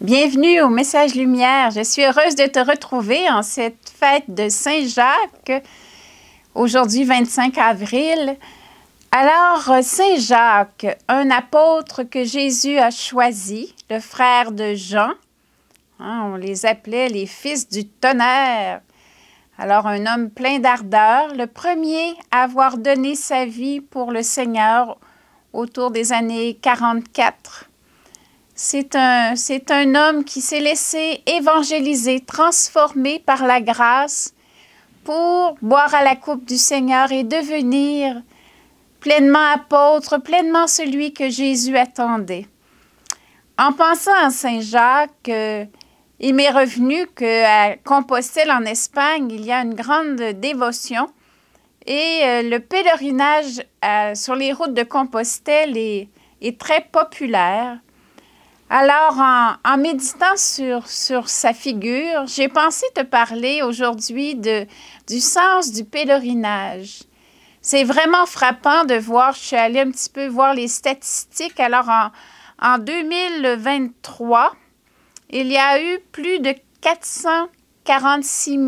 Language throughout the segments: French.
Bienvenue au Message Lumière. Je suis heureuse de te retrouver en cette fête de Saint-Jacques, aujourd'hui 25 avril. Alors, Saint-Jacques, un apôtre que Jésus a choisi, le frère de Jean, on les appelait les fils du tonnerre. Alors, un homme plein d'ardeur, le premier à avoir donné sa vie pour le Seigneur autour des années 44. C'est un homme qui s'est laissé évangéliser, transformer par la grâce pour boire à la coupe du Seigneur et devenir pleinement apôtre, pleinement celui que Jésus attendait. En pensant à Saint-Jacques, il m'est revenu qu'à Compostelle, en Espagne, il y a une grande dévotion et le pèlerinage sur les routes de Compostelle est très populaire. Alors, en méditant sur sa figure, j'ai pensé te parler aujourd'hui du sens du pèlerinage. C'est vraiment frappant de voir, je suis allée un petit peu voir les statistiques. Alors, en 2023, il y a eu plus de 446 000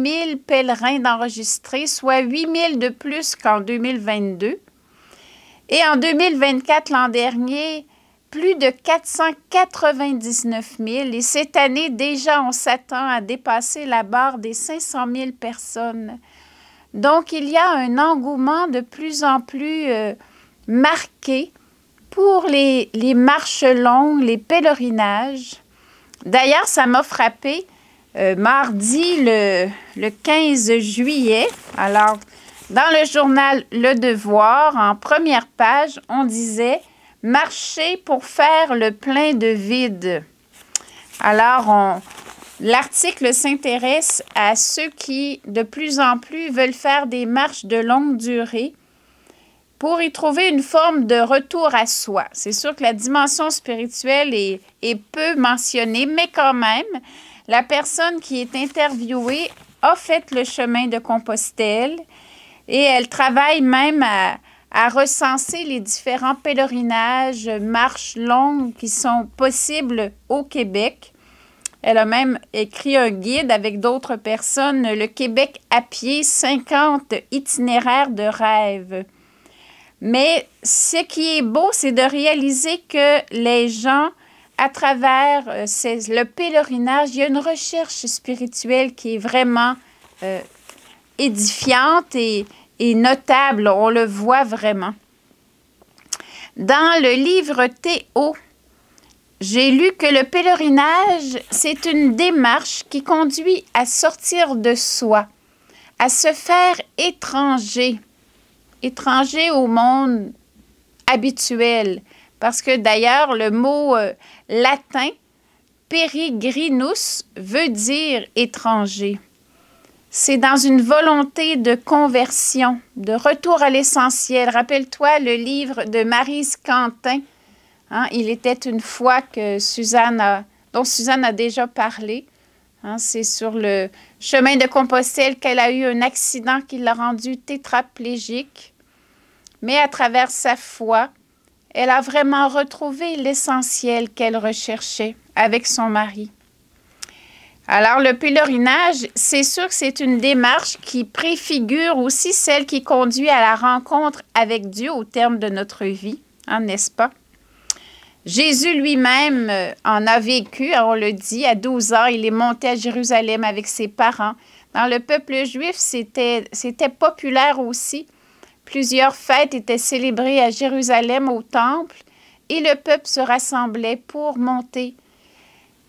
pèlerins d'enregistrés, soit 8 000 de plus qu'en 2022. Et en 2024, l'an dernier, plus de 499 000. Et cette année, déjà, on s'attend à dépasser la barre des 500 000 personnes. Donc, il y a un engouement de plus en plus marqué pour les marches longues, les pèlerinages. D'ailleurs, ça m'a frappé mardi, le 15 juillet. Alors, dans le journal Le Devoir, en première page, on disait « Marcher pour faire le plein de vide ». Alors, l'article s'intéresse à ceux qui, de plus en plus, veulent faire des marches de longue durée pour y trouver une forme de retour à soi. C'est sûr que la dimension spirituelle est peu mentionnée, mais quand même, la personne qui est interviewée a fait le chemin de Compostelle et elle travaille même à recenser les différents pèlerinages, marches longues qui sont possibles au Québec. Elle a même écrit un guide avec d'autres personnes, le Québec à pied, 50 itinéraires de rêve. Mais ce qui est beau, c'est de réaliser que les gens, à travers le pèlerinage, il y a une recherche spirituelle qui est vraiment édifiante et notable. On le voit vraiment. Dans le livre Théo, j'ai lu que le pèlerinage, c'est une démarche qui conduit à sortir de soi, à se faire étranger au monde habituel. Parce que d'ailleurs, le mot latin, peregrinus, veut dire étranger. C'est dans une volonté de conversion, de retour à l'essentiel. Rappelle-toi le livre de Maryse Quentin. Hein, il était une fois que dont Suzanne a déjà parlé. Hein, c'est sur le chemin de Compostelle qu'elle a eu un accident qui l'a rendue tétraplégique. Mais à travers sa foi, elle a vraiment retrouvé l'essentiel qu'elle recherchait avec son mari. Alors, le pèlerinage, c'est sûr que c'est une démarche qui préfigure aussi celle qui conduit à la rencontre avec Dieu au terme de notre vie, hein, n'est-ce pas? Jésus lui-même en a vécu, on le dit, à 12 ans, il est monté à Jérusalem avec ses parents. Dans le peuple juif, c'était populaire aussi. Plusieurs fêtes étaient célébrées à Jérusalem au temple et le peuple se rassemblait pour monter.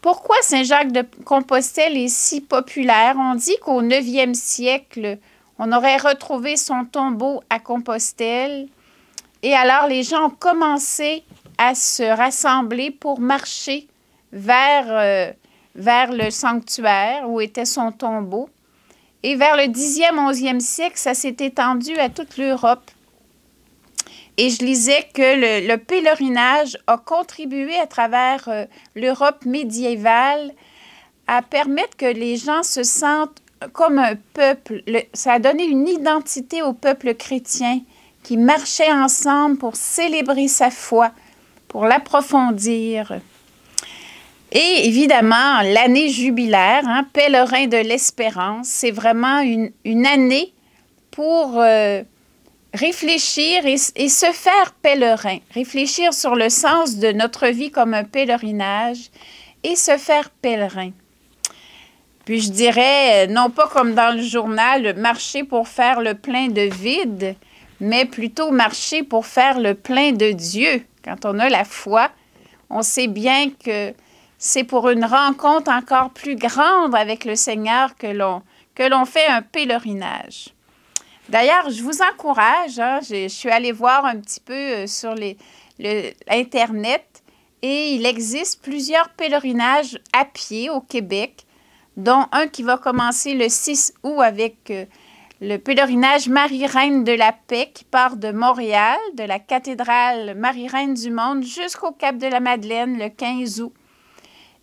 Pourquoi Saint-Jacques de Compostelle est si populaire? On dit qu'au 9e siècle, on aurait retrouvé son tombeau à Compostelle. Et alors, les gens ont commencé à se rassembler pour marcher vers le sanctuaire où était son tombeau. Et vers le 10e, 11e siècle, ça s'est étendu à toute l'Europe. Et je lisais que le pèlerinage a contribué à travers l'Europe médiévale à permettre que les gens se sentent comme un peuple. Ça a donné une identité au peuple chrétien qui marchait ensemble pour célébrer sa foi, pour l'approfondir. Et évidemment, l'année jubilaire, hein, pèlerin de l'espérance, c'est vraiment une année pour réfléchir et se faire pèlerin. Réfléchir sur le sens de notre vie comme un pèlerinage et se faire pèlerin. Puis je dirais, non pas comme dans le journal, marcher pour faire le plein de vide, mais plutôt marcher pour faire le plein de Dieu. Quand on a la foi, on sait bien que c'est pour une rencontre encore plus grande avec le Seigneur que l'on fait un pèlerinage. D'ailleurs, je vous encourage, hein, je suis allée voir un petit peu sur Internet et il existe plusieurs pèlerinages à pied au Québec, dont un qui va commencer le 6 août avec le pèlerinage Marie-Reine de la Paix qui part de Montréal, de la cathédrale Marie-Reine du Monde jusqu'au Cap de la Madeleine le 15 août.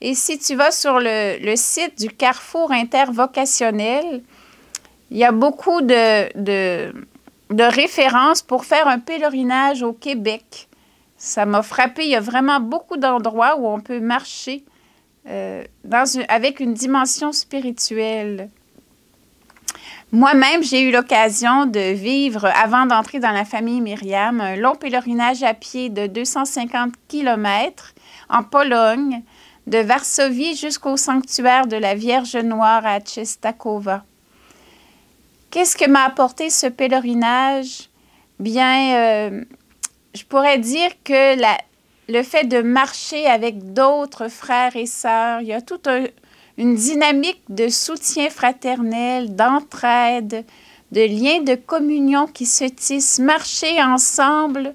Et si tu vas sur le site du Carrefour intervocationnel, il y a beaucoup de références pour faire un pèlerinage au Québec. Ça m'a frappé. Il y a vraiment beaucoup d'endroits où on peut marcher avec une dimension spirituelle. Moi-même, j'ai eu l'occasion de vivre, avant d'entrer dans la famille Myriam, un long pèlerinage à pied de 250 km en Pologne, de Varsovie jusqu'au sanctuaire de la Vierge Noire à Częstochowa. Qu'est-ce que m'a apporté ce pèlerinage? Bien, je pourrais dire que le fait de marcher avec d'autres frères et sœurs, il y a toute une dynamique de soutien fraternel, d'entraide, de liens de communion qui se tissent. Marcher ensemble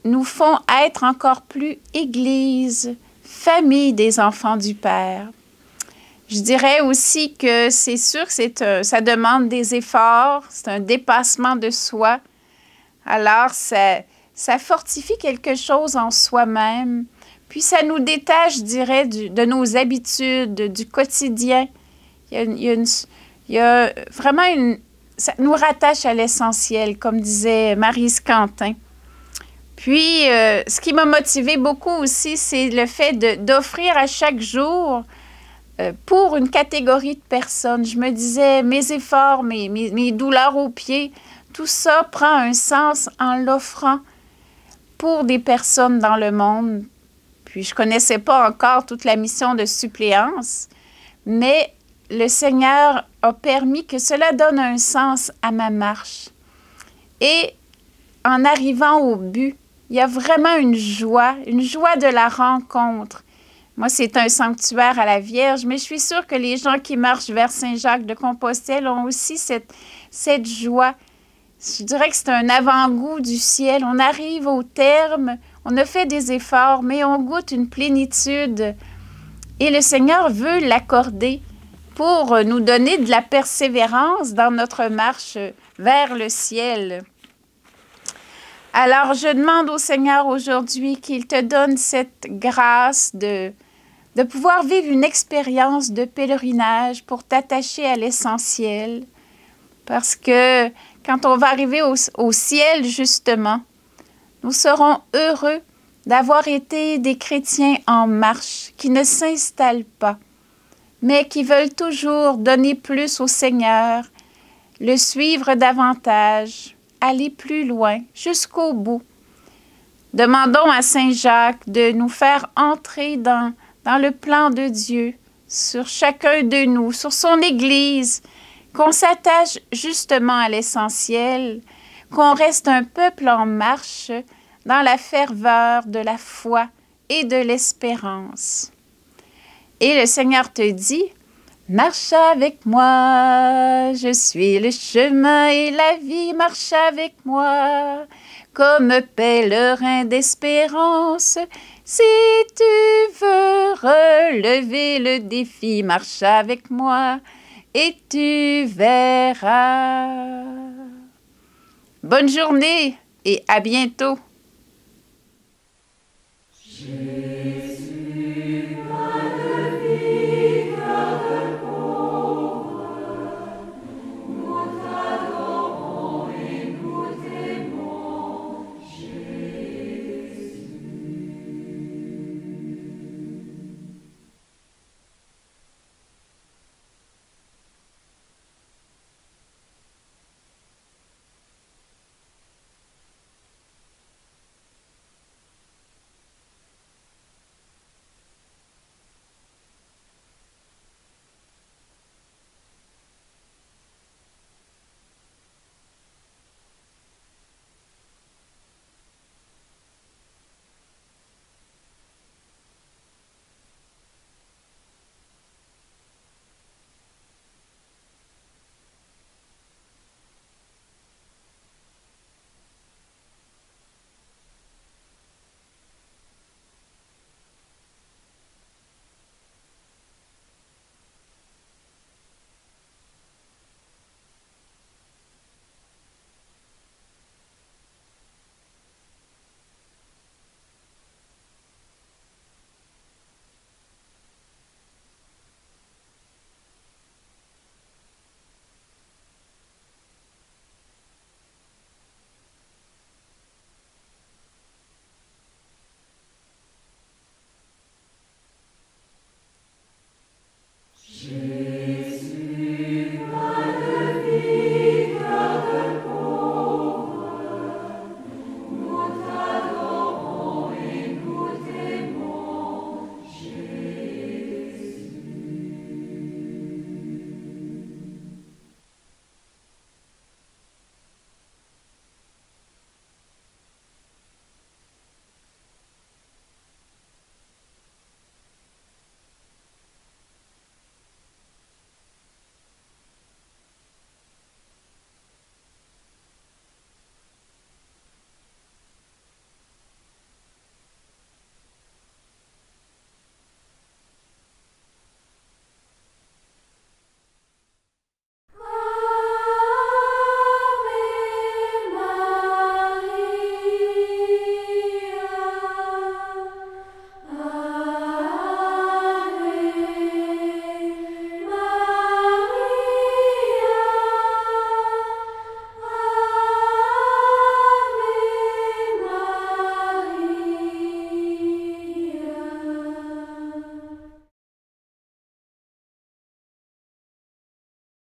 nous font être encore plus Église, famille des enfants du Père. Je dirais aussi que c'est sûr que ça demande des efforts, c'est un dépassement de soi. Alors, ça fortifie quelque chose en soi-même. Puis, ça nous détache, je dirais, de nos habitudes, du quotidien. Ça nous rattache à l'essentiel, comme disait Maryse Quentin. Puis, ce qui m'a motivée beaucoup aussi, c'est le fait d'offrir à chaque jour pour une catégorie de personnes. Je me disais, mes efforts, mes douleurs aux pieds, tout ça prend un sens en l'offrant pour des personnes dans le monde. Puis, je ne connaissais pas encore toute la mission de suppléance, mais le Seigneur a permis que cela donne un sens à ma marche. Et en arrivant au but, il y a vraiment une joie de la rencontre. Moi, c'est un sanctuaire à la Vierge, mais je suis sûre que les gens qui marchent vers Saint-Jacques-de-Compostelle ont aussi cette joie. Je dirais que c'est un avant-goût du ciel. On arrive au terme, on a fait des efforts, mais on goûte une plénitude. Et le Seigneur veut l'accorder pour nous donner de la persévérance dans notre marche vers le ciel. Alors, je demande au Seigneur aujourd'hui qu'il te donne cette grâce de pouvoir vivre une expérience de pèlerinage pour t'attacher à l'essentiel. Parce que quand on va arriver au ciel, justement, nous serons heureux d'avoir été des chrétiens en marche, qui ne s'installent pas, mais qui veulent toujours donner plus au Seigneur, le suivre davantage, aller plus loin, jusqu'au bout. Demandons à Saint Jacques de nous faire entrer dans le plan de Dieu, sur chacun de nous, sur son Église, qu'on s'attache justement à l'essentiel, qu'on reste un peuple en marche dans la ferveur de la foi et de l'espérance. Et le Seigneur te dit, « Marche avec moi, je suis le chemin et la vie, marche avec moi, comme pèlerin d'espérance. Si tu veux relever le défi, marche avec moi et tu verras. » Bonne journée et à bientôt. Jésus.